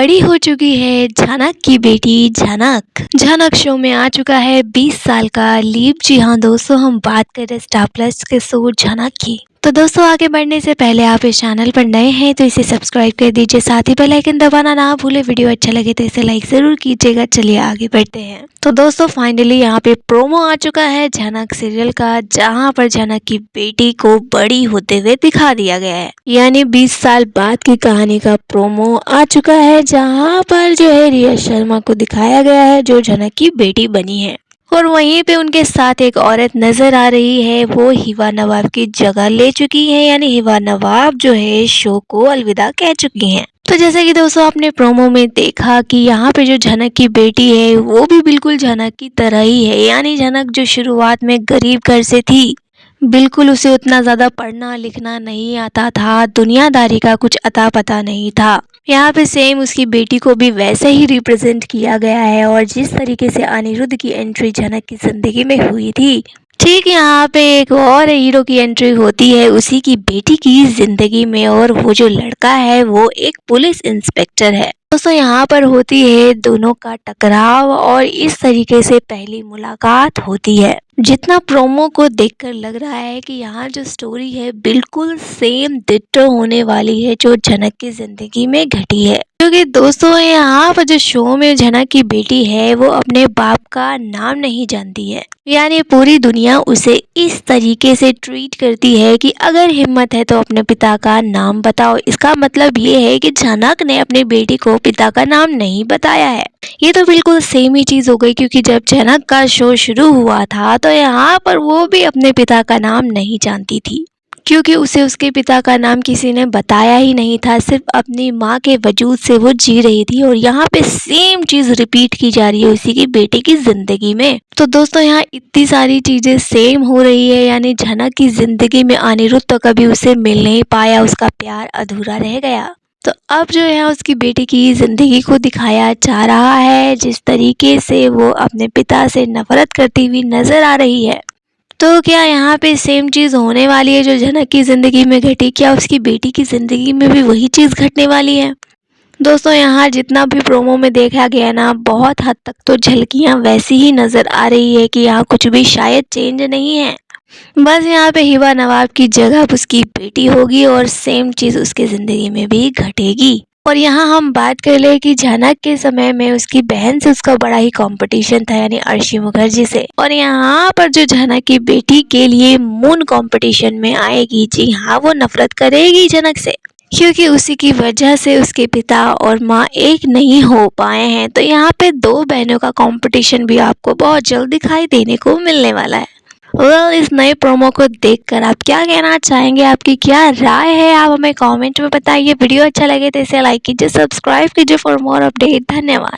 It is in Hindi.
बड़ी हो चुकी है झनक की बेटी झनक। झनक शो में आ चुका है 20 साल का लीप। जी हाँ दोस्तों, हम बात कर रहे हैं स्टार प्लस के शो झनक की। तो दोस्तों, आगे बढ़ने से पहले आप इस चैनल पर नए हैं तो इसे सब्सक्राइब कर दीजिए, साथ ही बेल आइकन दबाना ना भूले। वीडियो अच्छा लगे तो इसे लाइक जरूर कीजिएगा। चलिए आगे बढ़ते हैं। तो दोस्तों, फाइनली यहाँ पे प्रोमो आ चुका है झनक सीरियल का, जहाँ पर झनक की बेटी को बड़ी होते हुए दिखा दिया गया है। यानी 20 साल बाद की कहानी का प्रोमो आ चुका है, जहाँ पर जो है रिया शर्मा को दिखाया गया है जो झनक की बेटी बनी है। और वहीं पे उनके साथ एक औरत नजर आ रही है, वो हिबा नवाब की जगह ले चुकी है। यानी हिबा नवाब जो है शो को अलविदा कह चुकी हैं। तो जैसे कि दोस्तों आपने प्रोमो में देखा कि यहाँ पे जो झनक की बेटी है वो भी बिल्कुल झनक की तरह ही है। यानी झनक जो शुरुआत में गरीब घर से थी, बिल्कुल उसे उतना ज्यादा पढ़ना लिखना नहीं आता था, दुनियादारी का कुछ अता पता नहीं था। यहाँ पे सेम उसकी बेटी को भी वैसे ही रिप्रेजेंट किया गया है। और जिस तरीके से अनिरुद्ध की एंट्री झनक की जिंदगी में हुई थी, ठीक यहाँ पे एक और हीरो की एंट्री होती है उसी की बेटी की जिंदगी में। और वो जो लड़का है वो एक पुलिस इंस्पेक्टर है। दोस्तों यहाँ पर होती है दोनों का टकराव और इस तरीके से पहली मुलाकात होती है। जितना प्रोमो को देखकर लग रहा है कि यहाँ जो स्टोरी है बिल्कुल सेम डिट्टो होने वाली है जो झनक की जिंदगी में घटी है। क्योंकि दोस्तों यहाँ पर जो शो में झनक की बेटी है वो अपने बाप का नाम नहीं जानती है। यानी पूरी दुनिया उसे इस तरीके से ट्रीट करती है कि अगर हिम्मत है तो अपने पिता का नाम बताओ। इसका मतलब ये है कि झनक ने अपनी बेटी को पिता का नाम नहीं बताया है। ये तो बिल्कुल सेम ही चीज हो गई, क्योंकि जब झनक का शो शुरू हुआ था तो यहाँ पर वो भी अपने पिता का नाम नहीं जानती थी, क्योंकि उसे उसके पिता का नाम किसी ने बताया ही नहीं था। सिर्फ अपनी माँ के वजूद से वो जी रही थी। और यहाँ पे सेम चीज रिपीट की जा रही है उसी की बेटी की जिंदगी में। तो दोस्तों यहाँ इतनी सारी चीजें सेम हो रही है। यानी झनक की जिंदगी में अनिरुद्ध तो कभी उसे मिल नहीं पाया, उसका प्यार अधूरा रह गया। तो अब जो है उसकी बेटी की जिंदगी को दिखाया जा रहा है, जिस तरीके से वो अपने पिता से नफरत करती हुई नजर आ रही है। तो क्या यहाँ पे सेम चीज होने वाली है जो झनक की जिंदगी में घटी? क्या उसकी बेटी की जिंदगी में भी वही चीज घटने वाली है? दोस्तों यहाँ जितना भी प्रोमो में देखा गया ना, बहुत हद तक तो झलकियाँ वैसी ही नजर आ रही है कि यहाँ कुछ भी शायद चेंज नहीं है। बस यहाँ पे हिबा नवाब की जगह उसकी बेटी होगी और सेम चीज उसकी जिंदगी में भी घटेगी। और यहाँ हम बात कर ले कि झनक के समय में उसकी बहन से उसका बड़ा ही कंपटीशन था, यानी अर्शी मुखर्जी से। और यहाँ पर जो झनक की बेटी के लिए मून कंपटीशन में आएगी, जी हाँ वो नफरत करेगी झनक से, क्योंकि उसी की वजह से उसके पिता और माँ एक नहीं हो पाए हैं। तो यहाँ पे दो बहनों का कंपटीशन भी आपको बहुत जल्द दिखाई देने को मिलने वाला है। इस नए प्रोमो को देखकर आप क्या कहना चाहेंगे? आपकी क्या राय है? आप हमें कमेंट में बताइए। वीडियो अच्छा लगे तो इसे लाइक कीजिए, सब्सक्राइब कीजिए फॉर मोर अपडेट। धन्यवाद।